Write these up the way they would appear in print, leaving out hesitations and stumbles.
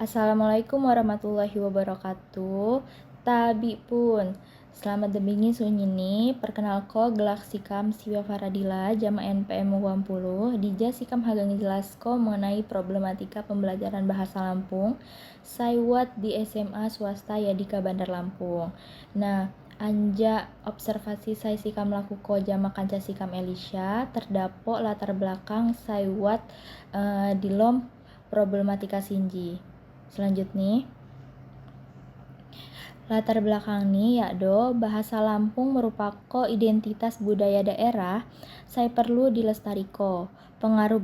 Assalamualaikum warahmatullahi wabarakatuh. Tabi pun. Selamat debingi sunyini. Perkenalko gelak sikam siwa faradila jama NPM 20 dija sikam hagang jelasko mengenai problematika pembelajaran bahasa Lampung saiwat di SMA swasta Yadika Bandar Lampung. Nah, anja observasi saya sikam lakuko jama kanca sikam Elisha terdapo latar belakang saiwat di lom problematika sinji. Selanjutnya, latar belakang nih yakdo bahasa Lampung merupakan identitas budaya daerah, saya perlu dilestariko. Pengaruh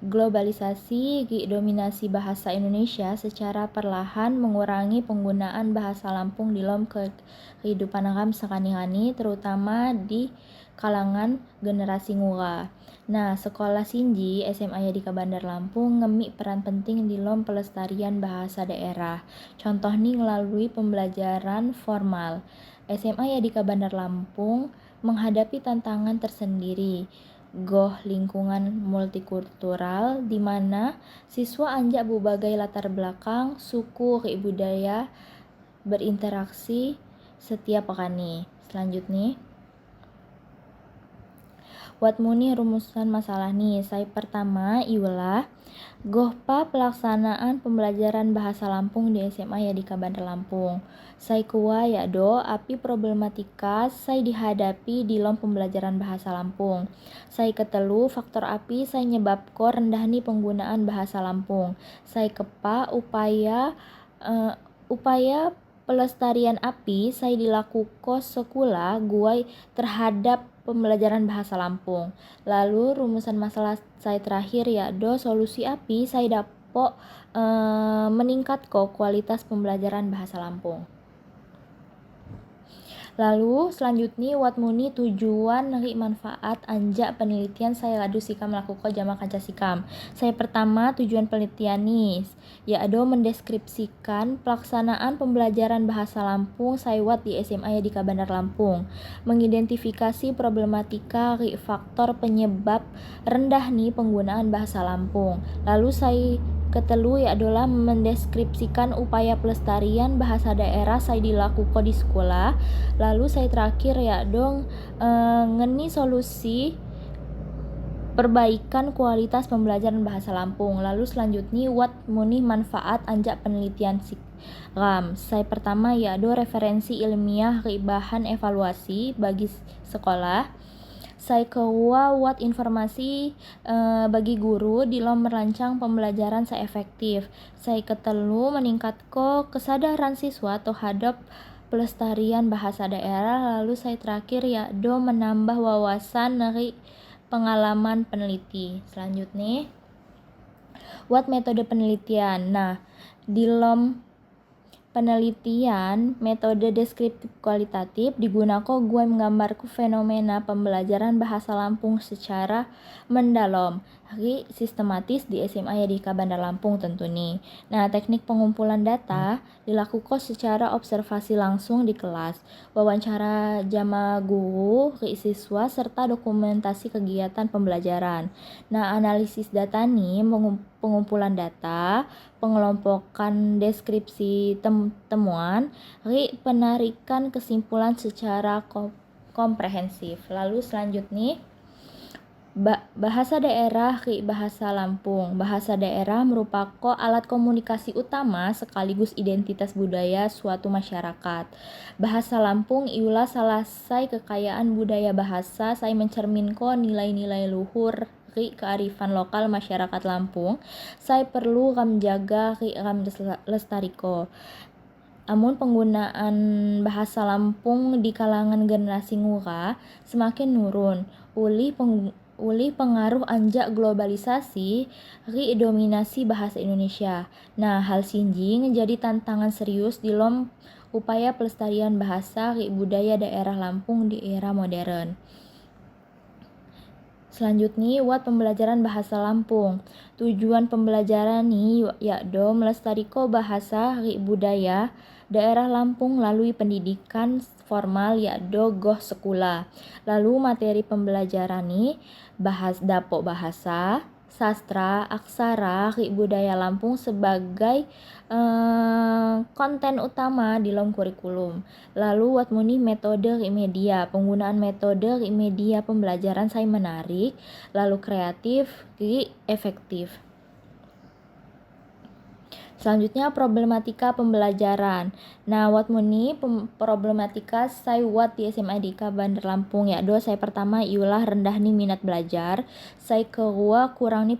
globalisasi dominasi bahasa Indonesia secara perlahan mengurangi penggunaan bahasa Lampung di dalam kehidupan agam sekani-kani, terutama di kalangan generasi ngura. Nah, sekolah Sinji SMA Yadika Bandar Lampung ngemik peran penting di lom pelestarian bahasa daerah. Contoh nih melalui pembelajaran formal. SMA Yadika Bandar Lampung menghadapi tantangan tersendiri. Goh lingkungan multikultural di mana siswa anjak berbagai latar belakang, suku, budaya berinteraksi setiap pekan. Selanjutnya, Wat muni rumusan masalah nih. Saya pertama iulah gohpa pelaksanaan pembelajaran bahasa Lampung di SMA Yadika Bandar Lampung. Saya kuah yakdo api problematika saya dihadapi di lom pembelajaran bahasa Lampung. Saya ketelu faktor api saya nyebabko rendah nih penggunaan bahasa Lampung. Saya kepa upaya pelestarian api saya dilakukan sekolah guai terhadap pembelajaran bahasa Lampung. Lalu rumusan masalah saya terakhir yakdo solusi api saya dapat meningkat kualitas pembelajaran bahasa Lampung. Lalu selanjutnya wat muni tujuan nari manfaat anjak penelitian saya ladu sikam melakukan jama kanca sikam. Saya pertama tujuan penelitian nih yaitu mendeskripsikan pelaksanaan pembelajaran bahasa Lampung saiwat di SMA Yadika Bandar Lampung, mengidentifikasi problematika faktor penyebab rendah nih penggunaan bahasa Lampung. Lalu saya ketelu adalah mendeskripsikan upaya pelestarian bahasa daerah saya dilakukan di sekolah. Lalu saya terakhir ngeni solusi perbaikan kualitas pembelajaran bahasa Lampung. Lalu selanjutnya wat muni manfaat anjak penelitian sikam. Saya pertama referensi ilmiah bahan evaluasi bagi sekolah. Saya wat informasi bagi guru di lom merancang pembelajaran saya efektif. Saya ketelu meningkatkan kesadaran siswa terhadap pelestarian bahasa daerah. Lalu saya terakhir menambah wawasan dari pengalaman peneliti. Selanjutnya, wat metode penelitian. Nah, di lom penelitian, metode deskriptif kualitatif digunakan gue menggambarkan fenomena pembelajaran bahasa Lampung secara mendalam, sistematis di SMA Yadika Bandar Lampung tentu nih. Nah, teknik pengumpulan data dilakukan secara observasi langsung di kelas, wawancara jama guru, siswa, serta dokumentasi kegiatan pembelajaran. Nah, analisis data nih pengumpulan data, pengelompokan deskripsi temuan, penarikan kesimpulan secara komprehensif. Lalu selanjutnya, bahasa daerah bahasa Lampung. Bahasa daerah merupakan alat komunikasi utama sekaligus identitas budaya suatu masyarakat. Bahasa Lampung ialah salah satu kekayaan budaya bahasa saya mencerminkan nilai-nilai luhur kearifan lokal masyarakat Lampung. Saya perlu menjaga lestariko. Amun penggunaan bahasa Lampung di kalangan generasi ngura semakin nurun uli pengaruh anjak globalisasi dominasi bahasa Indonesia. Nah, hal sinji menjadi tantangan serius di lom upaya pelestarian bahasa budaya daerah Lampung di era modern. Selanjutnya, wat pembelajaran bahasa Lampung. Tujuan pembelajaran nih yakdo melestarikan bahasa budaya daerah Lampung melalui pendidikan formal yakdo goh sekolah. Lalu materi pembelajaran nih dapok bahasa, sastra, aksara, budaya Lampung sebagai konten utama di dalam kurikulum. Lalu wat muni metode media, penggunaan metode media pembelajaran saya menarik, lalu kreatif, efektif. Selanjutnya problematika pembelajaran. Nah, wat muni problematika saya wat di SMA Dika Bandar Lampung ya. Saya pertama iulah rendah nih minat belajar. Saya kedua kurang nih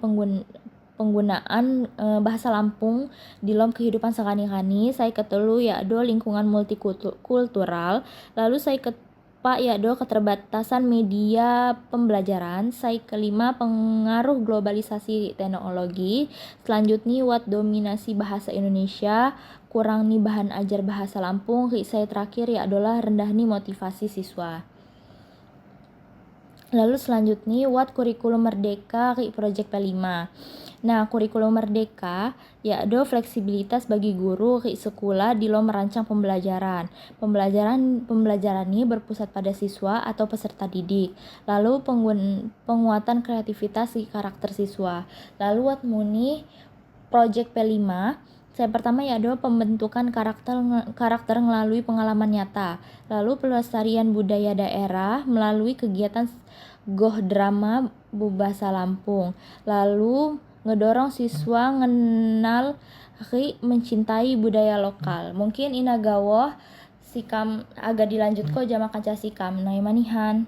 penggunaan bahasa Lampung di dalam kehidupan sehari-hari. Saya ketelu ya lingkungan multikultural. Lalu saya Pak ya keterbatasan media pembelajaran. Saya kelima pengaruh globalisasi teknologi. Selanjutnya wat dominasi bahasa Indonesia, kurang nih bahan ajar bahasa Lampung. Saya terakhir ya adalah rendah nih motivasi siswa. Lalu selanjutnya wat kurikulum merdeka project P5. Nah, kurikulum merdeka ya fleksibilitas bagi guru sekolah di lo merancang pembelajaran. Pembelajaran ini berpusat pada siswa atau peserta didik. Lalu penguatan kreativitas karakter siswa. Lalu wat muni project P5. Saya pertama ya pembentukan karakter melalui pengalaman nyata. Lalu pelestarian budaya daerah melalui kegiatan goh drama bahasa Lampung. Lalu ngedorong siswa mencintai budaya lokal. Mungkin ina gawoh sikam agak dilanjut kok jama kaca sikam naimanihan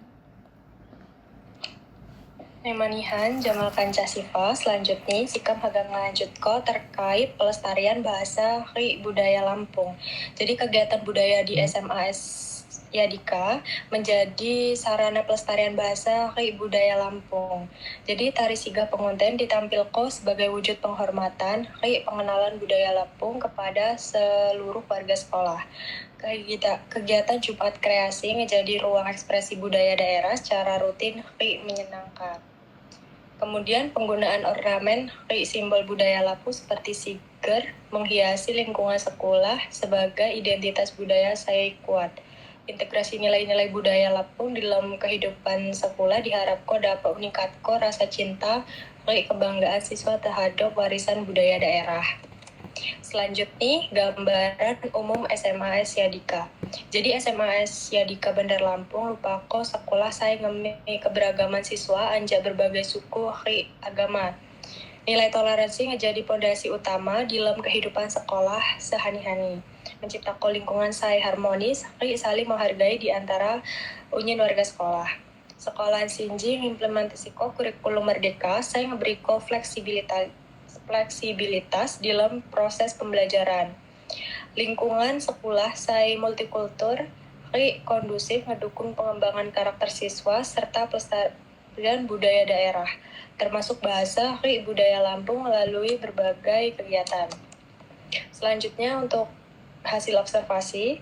Jamal Kanca Siva. Selanjutnya sikap hagang lanjut ko terkait pelestarian bahasa budaya Lampung. Jadi kegiatan budaya di SMAS Yadika menjadi sarana pelestarian bahasa budaya Lampung. Jadi tari sigah pengunten ditampilkan sebagai wujud penghormatan pengenalan budaya Lampung kepada seluruh warga sekolah. Kegiatan Jumat Kreasi menjadi ruang ekspresi budaya daerah secara rutin menyenangkan. Kemudian penggunaan ornamen simbol budaya Lampung seperti siger menghiasi lingkungan sekolah sebagai identitas budaya saya kuat. Integrasi nilai-nilai budaya Lampung di dalam kehidupan sekolah diharapkan dapat meningkatkan rasa cinta kebanggaan siswa terhadap warisan budaya daerah. Selanjutnya, gambaran umum SMAS Yadika. Jadi SMAS Yadika Bandar Lampung lupakan sekolah saya ngemi keberagaman siswa anja berbagai suku agama. Nilai toleransi menjadi pondasi utama di dalam kehidupan sekolah sehari-hari. Menciptakan lingkungan saya harmonis, saling menghargai di antara union warga sekolah. Sekolah Sinji implementasikan kurikulum merdeka, saya memberikan fleksibilitas dalam proses pembelajaran. Lingkungan sekolah saya multikultur, kondusif mendukung pengembangan karakter siswa serta pelestarian budaya daerah, termasuk bahasa budaya Lampung melalui berbagai kegiatan. Selanjutnya untuk hasil observasi,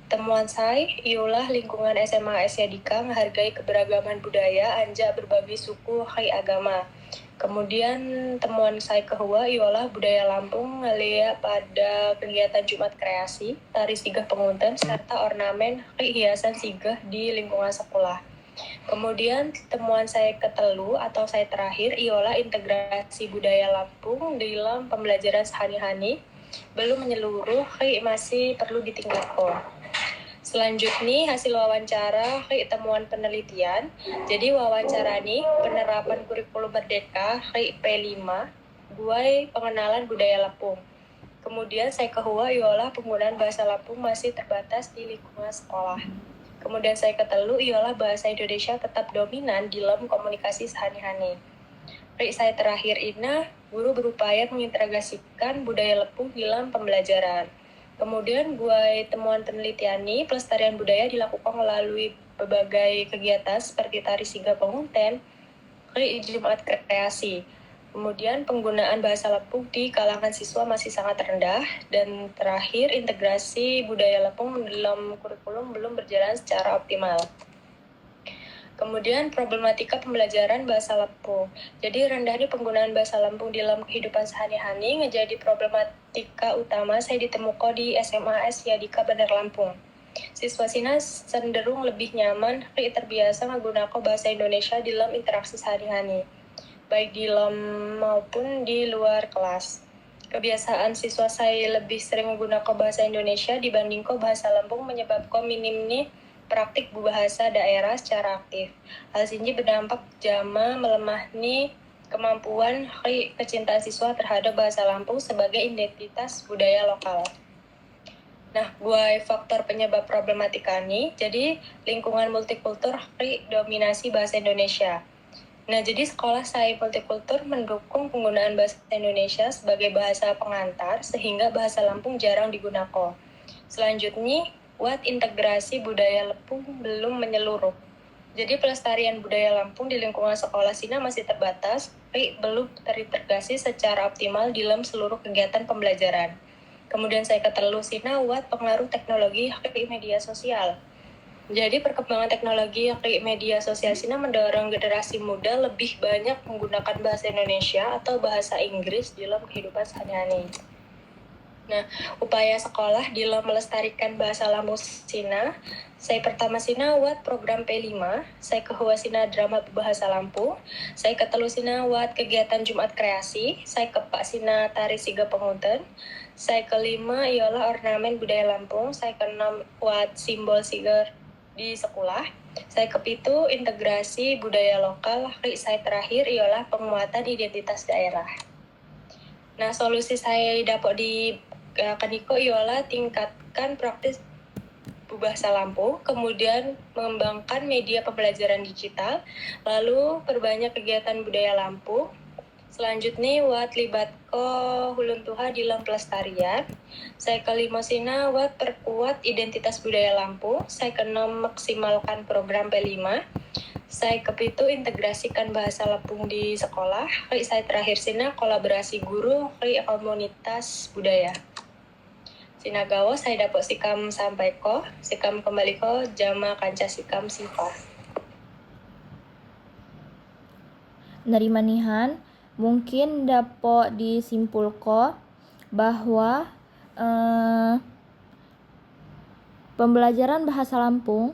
temuan saya ialah lingkungan SMAS Yadika menghargai keberagaman budaya anja berbagai suku agama. Kemudian temuan saya kedua ialah budaya Lampung ngeliat pada kegiatan Jumat Kreasi, tari sigah pengunten, serta ornamen hiasan sigah di lingkungan sekolah. Kemudian temuan saya ketelu atau saya terakhir ialah integrasi budaya Lampung dalam pembelajaran sehari-hari belum menyeluruh, masih perlu ditingkatkan. Selanjutnya hasil wawancara temuan penelitian. Jadi wawancara ini penerapan kurikulum merdeka P5 gue pengenalan budaya Lampung. Kemudian saya kedua ialah penggunaan bahasa Lampung masih terbatas di lingkungan sekolah. Kemudian saya ketelu ialah bahasa Indonesia tetap dominan di dalam komunikasi sehari-hari. Saya terakhir ini, guru berupaya mengintegrasikan budaya Lampung dalam pembelajaran. Kemudian temuan penelitian ini, pelestarian budaya dilakukan melalui berbagai kegiatan seperti tari sigah pengunten, Jumat Kreasi. Kemudian penggunaan bahasa Lampung di kalangan siswa masih sangat rendah. Dan terakhir, integrasi budaya Lampung dalam kurikulum belum berjalan secara optimal. Kemudian problematika pembelajaran bahasa Lampung. Jadi rendahnya penggunaan bahasa Lampung dalam kehidupan sehari-hari menjadi problematika utama saya ditemukan di SMAS Yadika Bandar Lampung. Siswa Sina cenderung lebih nyaman terbiasa menggunakan bahasa Indonesia dalam interaksi sehari-hari. baik di dalam maupun di luar kelas. Kebiasaan siswa saya lebih sering menggunakan bahasa Indonesia dibanding bahasa Lampung menyebabkan minimnya praktik bahasa daerah secara aktif. Hal ini berdampak jama melemahnya kemampuan kecintaan siswa terhadap bahasa Lampung sebagai identitas budaya lokal. Nah, buat faktor penyebab problematika ini, jadi lingkungan multikultur dominasi bahasa Indonesia. Nah, jadi sekolah saya multikultur mendukung penggunaan bahasa Indonesia sebagai bahasa pengantar sehingga bahasa Lampung jarang digunakan. Selanjutnya, buat integrasi budaya Lampung belum menyeluruh. Jadi pelestarian budaya Lampung di lingkungan sekolah Sina masih terbatas, belum terintegrasi secara optimal di dalam seluruh kegiatan pembelajaran. Kemudian saya ketelusina buat pengaruh teknologi media sosial. Jadi perkembangan teknologi media sosial Sina mendorong generasi muda lebih banyak menggunakan bahasa Indonesia atau bahasa Inggris dalam kehidupan sehari-hari. Nah, upaya sekolah dalam melestarikan bahasa Lampung Sina, saya pertama Sina buat program P5, saya kedua Sina drama bahasa Lampung, saya ketelu Sina buat kegiatan Jumat Kreasi, saya keempat Sina tari siga pengunten, saya kelima ialah ornamen budaya Lampung, saya keenam buat simbol sigar di sekolah, saya kepitu integrasi budaya lokal, saya terakhir ialah penguatan identitas daerah. Nah, solusi saya dapat di Kaniko ialah tingkatkan praktis bahasa Lampung, kemudian mengembangkan media pembelajaran digital, lalu perbanyak kegiatan budaya Lampung. Selanjutnya, buat libat hulun tuha di dalam pelestarian. Saya kelima sina buat perkuat identitas budaya Lampung. Saya keenam maksimalkan program P5. Saya kepitu integrasikan bahasa Lampung di sekolah. Saya terakhir sina kolaborasi guru komunitas budaya. Sina gawo saya dapat sikam sampai sikam kembali jama kanca sikam sifat. Nerima nihan, mungkin dapat disimpulkan bahwa pembelajaran bahasa Lampung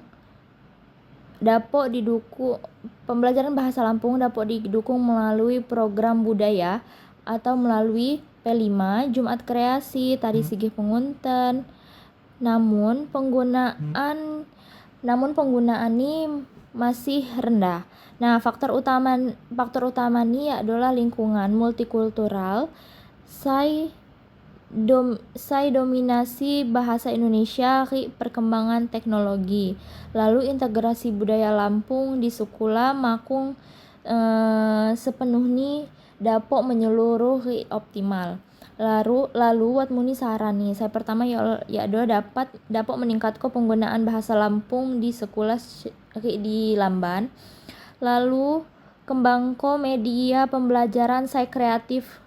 dapat didukung melalui program budaya atau melalui P5, Jumat Kreasi, Tari Sigih Pengunten. Namun penggunaan ini masih rendah. Nah, faktor utama ini adalah lingkungan multikultural. Saya dominasi bahasa Indonesia perkembangan teknologi. Lalu integrasi budaya Lampung di sekolah makung sepenuhnya dapat menyeluruh optimal. Lalu wat muni saran nih. Saya pertama dapat meningkatkan penggunaan bahasa Lampung di sekolah di Lamban. Lalu kembangkan media pembelajaran saya kreatif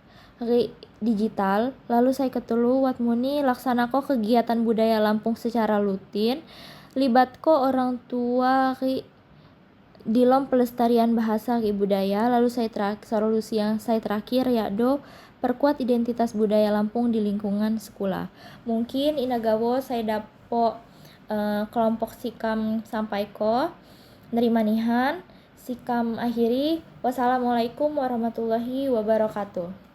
digital. Lalu saya ketelu wat muni laksanakan kegiatan budaya Lampung secara rutin. Libatkan orang tua di dalam pelestarian bahasa budaya. Lalu solusi yang saya terakhir yaitu perkuat identitas budaya Lampung di lingkungan sekolah. Mungkin inagawo saya dapat kelompok sikam sampai nerima nihan sikam akhiri. Wassalamualaikum warahmatullahi wabarakatuh.